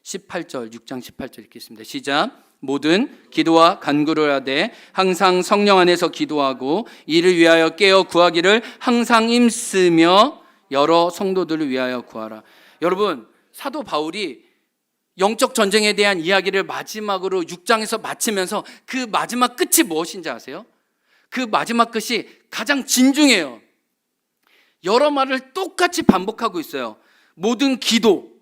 18절 6장 18절 읽겠습니다. 시작. 모든 기도와 간구를 하되 항상 성령 안에서 기도하고 이를 위하여 깨어 구하기를 항상 힘쓰며 여러 성도들을 위하여 구하라. 여러분 사도 바울이 영적 전쟁에 대한 이야기를 마지막으로 6장에서 마치면서 그 마지막 끝이 무엇인지 아세요? 그 마지막 끝이 가장 진중해요. 여러 말을 똑같이 반복하고 있어요. 모든 기도,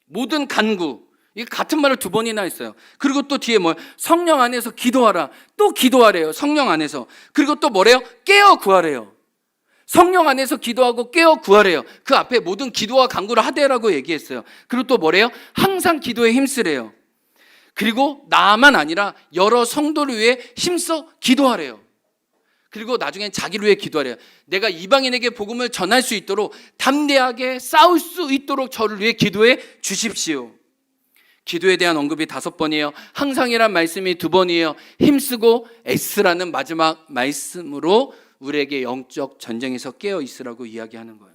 모든 간구, 이게 같은 말을 두 번이나 했어요. 그리고 또 뒤에 뭐예요? 성령 안에서 기도하라. 또 기도하래요. 성령 안에서. 그리고 또 뭐래요? 깨어 구하래요. 성령 안에서 기도하고 깨어 구하래요. 그 앞에 모든 기도와 간구를 하되라고 얘기했어요. 그리고 또 뭐래요? 항상 기도에 힘쓰래요. 그리고 나만 아니라 여러 성도를 위해 힘써 기도하래요. 그리고 나중엔 자기를 위해 기도하래요. 내가 이방인에게 복음을 전할 수 있도록 담대하게 싸울 수 있도록 저를 위해 기도해 주십시오. 기도에 대한 언급이 5번이에요. 항상이란 말씀이 2번이에요. 힘쓰고 애쓰라는 마지막 말씀으로 우리에게 영적 전쟁에서 깨어 있으라고 이야기하는 거예요.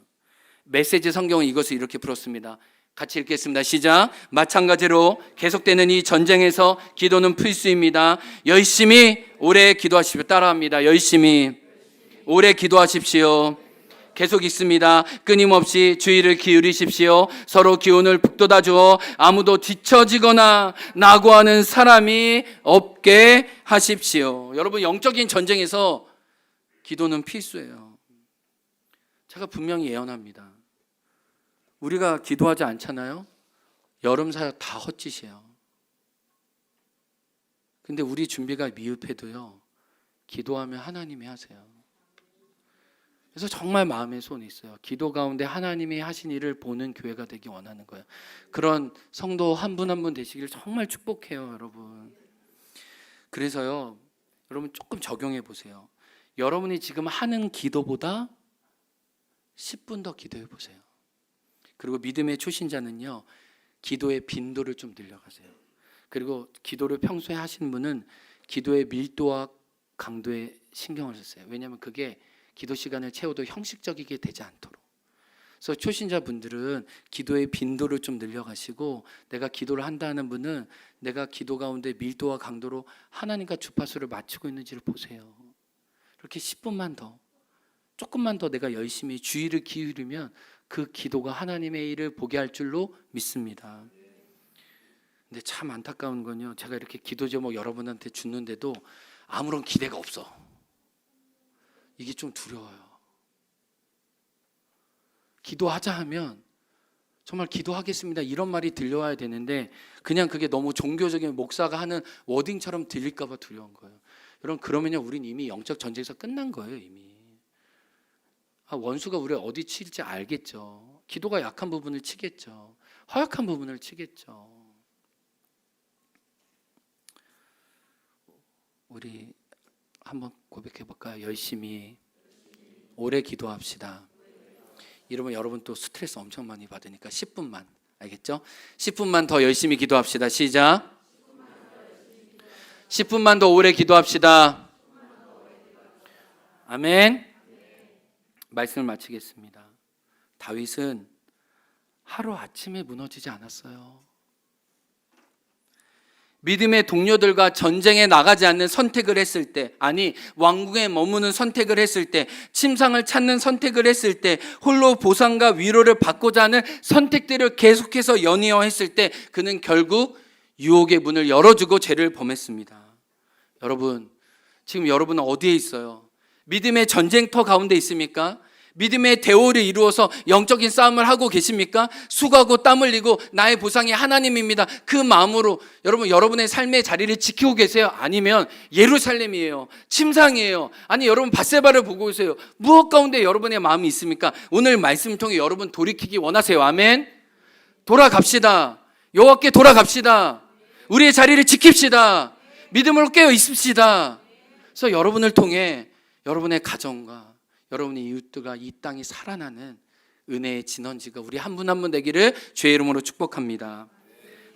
메시지 성경은 이것을 이렇게 풀었습니다. 같이 읽겠습니다. 시작. 마찬가지로 계속되는 이 전쟁에서 기도는 필수입니다. 열심히 오래 기도하십시오. 따라합니다. 열심히 오래 기도하십시오. 계속 있습니다. 끊임없이 주의를 기울이십시오. 서로 기운을 북돋아 주어 아무도 뒤처지거나 낙오하는 사람이 없게 하십시오. 여러분 영적인 전쟁에서 기도는 필수예요. 제가 분명히 예언합니다. 우리가 기도하지 않잖아요. 여름 사역 다 헛짓이에요. 근데 우리 준비가 미흡해도요, 기도하면 하나님이 하세요. 그래서 정말 마음에 손이 있어요. 기도 가운데 하나님이 하신 일을 보는 교회가 되기 원하는 거예요. 그런 성도 한 분 한 분 되시기를 정말 축복해요, 여러분. 그래서요, 여러분 조금 적용해 보세요. 여러분이 지금 하는 기도보다 10분 더 기도해 보세요. 그리고 믿음의 초신자는요, 기도의 빈도를 좀 늘려가세요. 그리고 기도를 평소에 하시는 분은 기도의 밀도와 강도에 신경을 쓰세요. 왜냐하면 그게 기도 시간을 채워도 형식적이게 되지 않도록. 그래서 초신자분들은 기도의 빈도를 좀 늘려가시고, 내가 기도를 한다는 분은 내가 기도 가운데 밀도와 강도로 하나님과 주파수를 맞추고 있는지를 보세요. 이렇게 10분만 더, 조금만 더 내가 열심히 주의를 기울이면 그 기도가 하나님의 일을 보게 할 줄로 믿습니다. 근데 참 안타까운 건요, 제가 이렇게 기도 제목 여러분한테 주는데도 아무런 기대가 없어. 이게 좀 두려워요. 기도하자 하면 정말 기도하겠습니다 이런 말이 들려와야 되는데, 그냥 그게 너무 종교적인 목사가 하는 워딩처럼 들릴까 봐 두려운 거예요. 여러분 그러면요, 우린 이미 영적 전쟁에서 끝난 거예요. 이미 원수가 우리를 어디 칠지 알겠죠. 기도가 약한 부분을 치겠죠. 허약한 부분을 치겠죠. 우리 한번 고백해 볼까요? 열심히 오래 기도합시다. 이러면 여러분 또 스트레스 엄청 많이 받으니까 10분만, 알겠죠? 10분만 더 열심히 기도합시다. 시작. 10분만 더 오래 기도합시다. 아멘. 말씀을 마치겠습니다. 다윗은 하루아침에 무너지지 않았어요. 믿음의 동료들과 전쟁에 나가지 않는 선택을 했을 때, 아니 왕궁에 머무는 선택을 했을 때, 침상을 찾는 선택을 했을 때, 홀로 보상과 위로를 받고자 하는 선택들을 계속해서 연이어 했을 때 그는 결국 유혹의 문을 열어주고 죄를 범했습니다. 여러분, 지금 여러분은 어디에 있어요? 믿음의 전쟁터 가운데 있습니까? 믿음의 대오를 이루어서 영적인 싸움을 하고 계십니까? 수고하고 땀 흘리고 나의 보상이 하나님입니다. 그 마음으로 여러분의 삶의 자리를 지키고 계세요? 아니면 예루살렘이에요? 침상이에요? 아니 여러분 밧세바를 보고 계세요? 무엇 가운데 여러분의 마음이 있습니까? 오늘 말씀을 통해 여러분 돌이키기 원하세요? 아멘? 돌아갑시다. 여호와께 돌아갑시다. 우리의 자리를 지킵시다. 믿음으로 깨어 있읍시다. 그래서 여러분을 통해 여러분의 가정과 여러분의 이웃들과 이 땅이 살아나는 은혜의 진원지가 우리 한 분 한 분 되기를 주의 이름으로 축복합니다.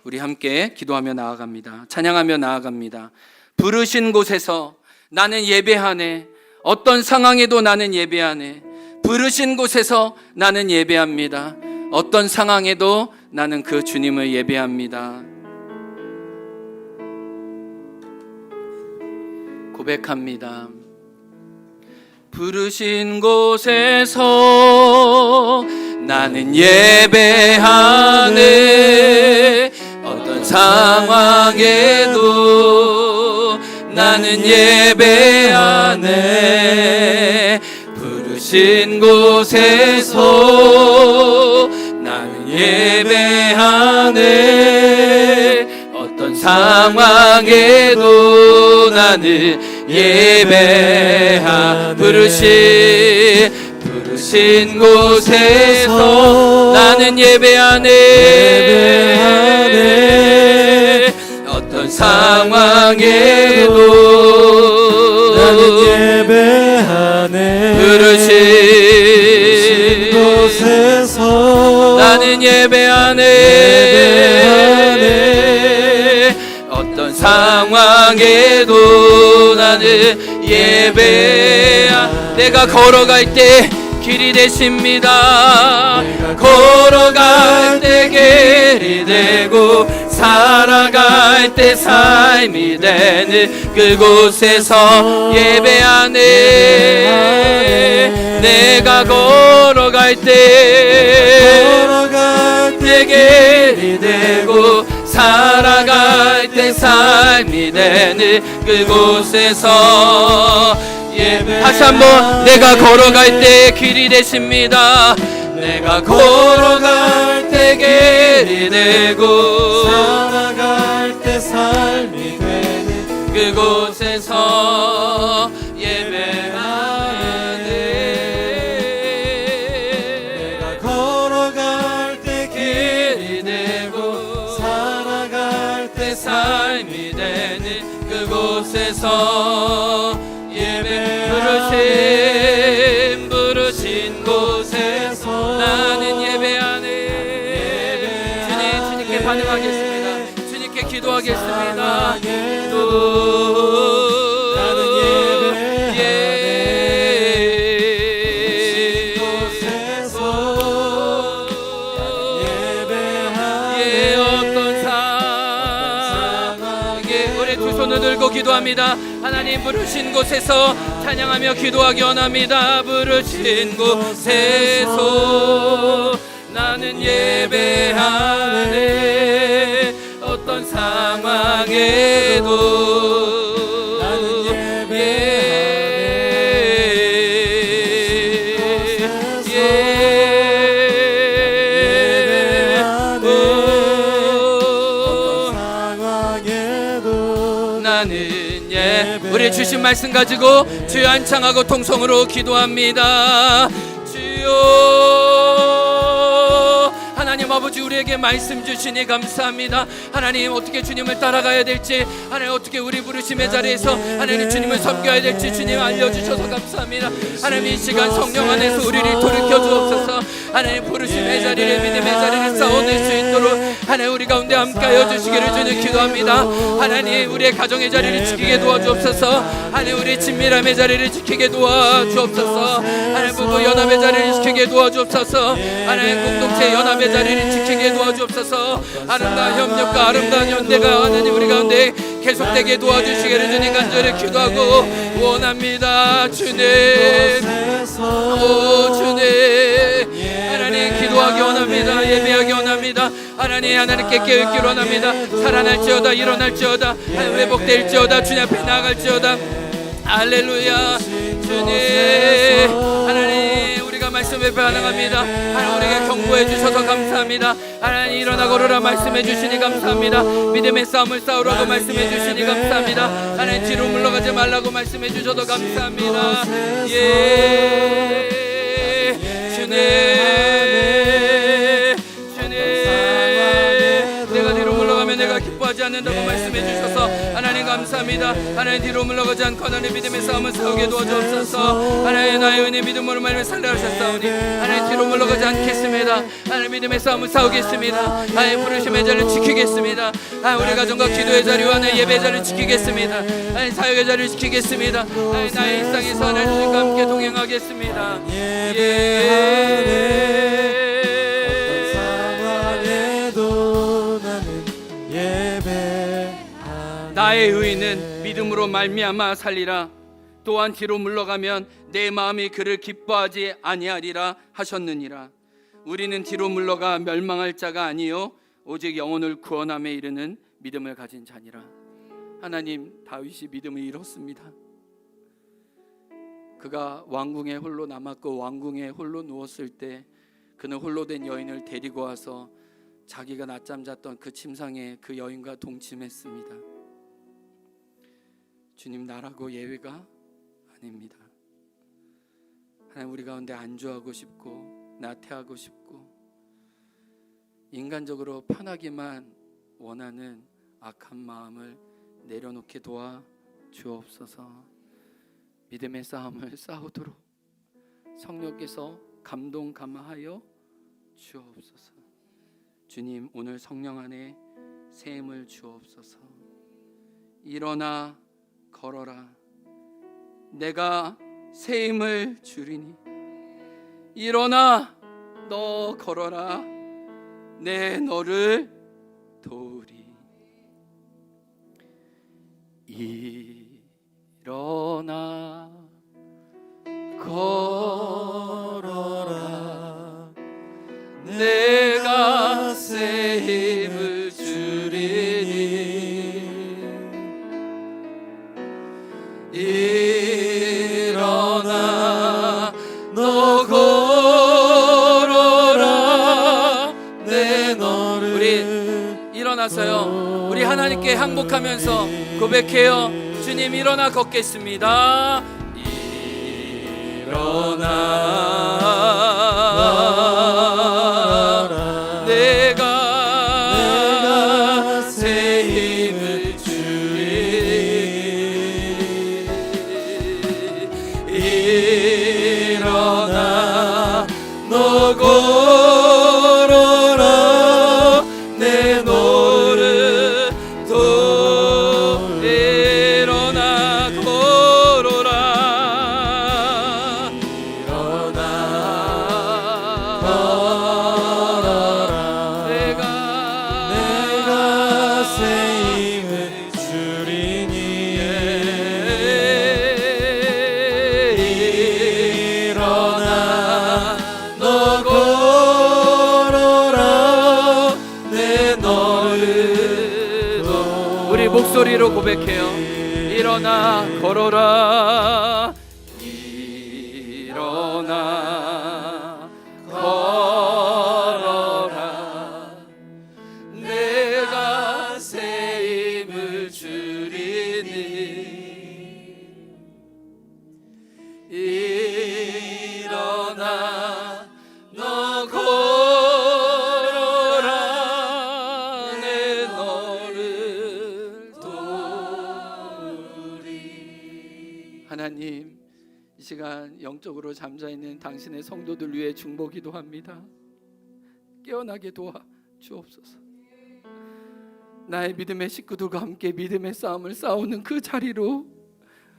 우리 함께 기도하며 나아갑니다. 찬양하며 나아갑니다. 부르신 곳에서 나는 예배하네. 어떤 상황에도 나는 예배하네. 부르신 곳에서 나는 예배합니다. 어떤 상황에도 나는 그 주님을 예배합니다. 고백합니다. 부르신 곳에서 나는 예배하네. 어떤 상황에도 나는 예배하네. 부르신 곳에서 나는 예배하네. 어떤 상황에도 나는 예배하. 부르신 곳에서 나는 예배하네. 어떤 상황에도 나는 예배하네. 부르신 곳에서 나는 예배하네. 어떤 상황에도 나는 예배하. 내가 걸어갈 때 길이 되십니다. 걸어갈 때 길이 되고 살아갈 때 삶이 되는 그곳에서 예배하네. 내가 걸어갈 때 길이 되고 살아갈 때 삶이 되는 그곳에서 예배. 다시 한번 내가 걸어갈 때 길이 되십니다. 내가 걸어갈 때 길이 되고 살아갈 때 삶이 되는 그곳에서 예배하네. 내가 걸어갈 때 길이 되고 살아갈 때 삶이 되는 그곳에서 부르신 곳에서 나는 예배하네. 주님께 반응하겠습니다. 주님께 기도하겠습니다. 나는 예배하네. 어떤 상황에 우리 두 손을 들고 기도합니다. 하나님, 부르신 곳에서 찬양하며 기도하기 원합니다. 부르신 곳에서 나는 예배하네. 어떤 상황에도 나는 우리 주신 말씀 가지고 주여 한창하고 통성으로 기도합니다. 주여, 하나님 아버지 우리에게 말씀 주시니 감사합니다. 하나님 어떻게 주님을 따라가야 될지, 하나님 어떻게 우리 부르심의 자리에서 하나님 주님을 섬겨야 될지 주님 알려주셔서 감사합니다. 하나님 이 시간 성령 안에서 우리를 돌이켜 주옵소서. 하나님 부르심의 자리를, 믿음의 자리를 쌓아낼 수 있도록 하나님 우리 가운데 함께하여 주시기를 주님 기도합니다. 하나님 우리의 가정의 자리를 지키게 도와주옵소서. 하나님 우리 친밀함의 자리를 지키게 도와주옵소서. 하나님 부부 연합의 자리를 지키게 도와주옵소서. 하나님 공동체 연합의 자리를 지키게 도와주옵소서. 아름다운 협력과 아름다운 연대가 하나님 우리 가운데 계속되게 도와주시기를 주님 간절히 기도하고 원합니다. 주님, 오 주님, 하나님 기도하기 원합니다. 예배하기 원합니다. 하나님께 깨어있기를 원합니다. 살아날지어다 일어날지어다 회복될지어다 주님 앞에 나아갈지어다. 할렐루야. 주님, 하나님 우리가 말씀 예배 가능합니다. 하나님 우리에게 경고해 주셔서 감사합니다. 하나님 일어나 걸으라 말씀해 주시니 감사합니다. 믿음의 싸움을 싸우라고 말씀해 주시니 감사합니다. 하나님 뒤로 물러가지 말라고 말씀해 주셔서 감사합니다. 예, 주님, 내가 뒤로 물러가면 내가 기뻐하지 않는다고 말씀해 주셔서 하나님 감사합니다. 하나님 뒤로 물러가지 않고 하나님 믿음의 싸움을 싸우게 도와주옵소서. 하나님 나의 은혜 믿음으로 말미암아 살려 하셨사오니 하나님 뒤로 물러가지 않겠습니다. 하나님 믿음의 싸움을 싸우겠습니다. 하나님 부르심의 자리를 지키겠습니다. 하나님 우리 가정과 기도의 자리와 하나님 예배의 자리를 지키겠습니다. 하나님 사역의 자리를 지키겠습니다. 하나님 나의 일상에서 하나님 주님과 함께 동행하겠습니다. 나의 의인은 믿음으로 말미암아 살리라. 또한 뒤로 물러가면 내 마음이 그를 기뻐하지 아니하리라 하셨느니라. 우리는 뒤로 물러가 멸망할 자가 아니요 오직 영혼을 구원함에 이르는 믿음을 가진 자니라. 하나님, 다윗이 믿음을 잃었습니다. 그가 왕궁에 홀로 남았고 왕궁에 홀로 누웠을 때 그는 홀로 된 여인을 데리고 와서 자기가 낮잠 잤던 그 침상에 그 여인과 동침했습니다. 주님, 나라고 예외가 아닙니다. 하나님 우리 가운데 안주하고 싶고 나태하고 싶고 인간적으로 편하기만 원하는 악한 마음을 내려놓게 도와주옵소서. 믿음의 싸움을 싸우도록 성령께서 감동 감화하여 주옵소서. 주님, 오늘 성령 안에 새 힘을 주옵소서. 일어나 걸어라, 내가 새 힘을 주리니. 일어나 너 걸어라, 내 너를 도우리. 일어나 걸어라, 내가 새 힘을 주리니. 일어나 너 걸어라, 내 너를. 우리 일어나서요, 우리 하나님께 항복하면서 고백해요. 주님, 일어나 걷겠습니다. 일어나 내가 새 힘을 주리니. 일어나 너 걸어라, 내 너를 도. 일어나 걸어라, 일어나 걸어라, 내가 새 힘을 주리니. 일어나 너 걸어라, 내 너를 도. 우리 목소리로 고백해요. 일어나 걸어라, 일어나 걸어라, 내가 새 힘을 주리니. 일어나 너 걸어라, 시간 영적으로 잠자있는 당신의 성도들 위해 중보기도 합니다. 깨어나게 도와 주옵소서. 나의 믿음의 식구들과 함께 믿음의 싸움을 싸우는 그 자리로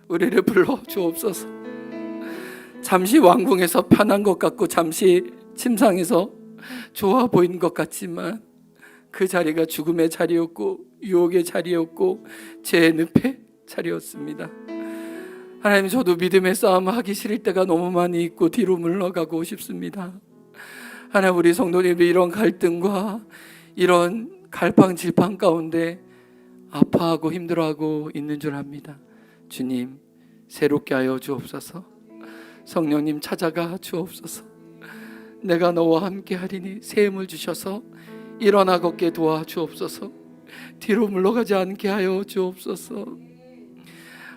우리를 불러 주옵소서. 잠시 왕궁에서 편한 것 같고 잠시 침상에서 좋아 보이는 것 같지만 그 자리가 죽음의 자리였고 유혹의 자리였고 죄의 늪의 자리였습니다. 하나님, 저도 믿음의 싸움을 하기 싫을 때가 너무 많이 있고 뒤로 물러가고 싶습니다. 하나님, 우리 성도님들이 이런 갈등과 이런 갈팡질팡 가운데 아파하고 힘들어하고 있는 줄 압니다. 주님, 새롭게 하여 주옵소서. 성령님, 찾아가 주옵소서. 내가 너와 함께 하리니 새 힘을 주셔서 일어나 걷게 도와 주옵소서. 뒤로 물러가지 않게 하여 주옵소서.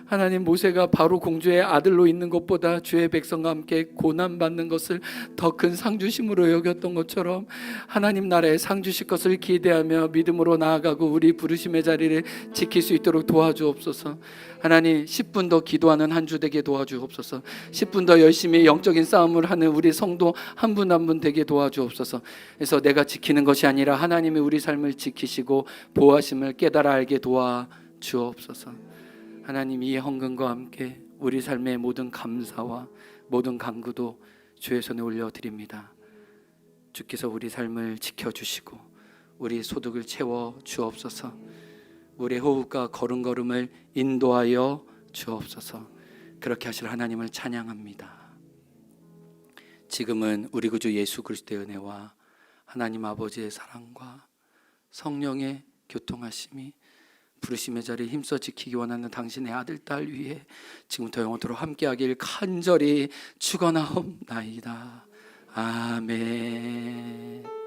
하나님, 모세가 바로 공주의 아들로 있는 것보다 주의 백성과 함께 고난받는 것을 더 큰 상주심으로 여겼던 것처럼 하나님 나라에 상 주실 것을 기대하며 믿음으로 나아가고 우리 부르심의 자리를 지킬 수 있도록 도와주옵소서. 하나님, 10분 더 기도하는 한 주 되게 도와주옵소서. 10분 더 열심히 영적인 싸움을 하는 우리 성도 한 분 한 분 되게 도와주옵소서. 그래서 내가 지키는 것이 아니라 하나님이 우리 삶을 지키시고 보호하심을 깨달아 알게 도와주옵소서. 하나님, 이 헌금과 함께 우리 삶의 모든 감사와 모든 간구도 주의 손에 올려드립니다. 주께서 우리 삶을 지켜주시고 우리 소득을 채워 주옵소서. 우리의 호흡과 걸음걸음을 인도하여 주옵소서. 그렇게 하실 하나님을 찬양합니다. 지금은 우리 구주 예수 그리스도의 은혜와 하나님 아버지의 사랑과 성령의 교통하심이 부르심의 자리에 힘써 지키기 원하는 당신의 아들 딸 위에 지금부터 영원토록 함께하길 간절히 축원하옵나이다. 아멘.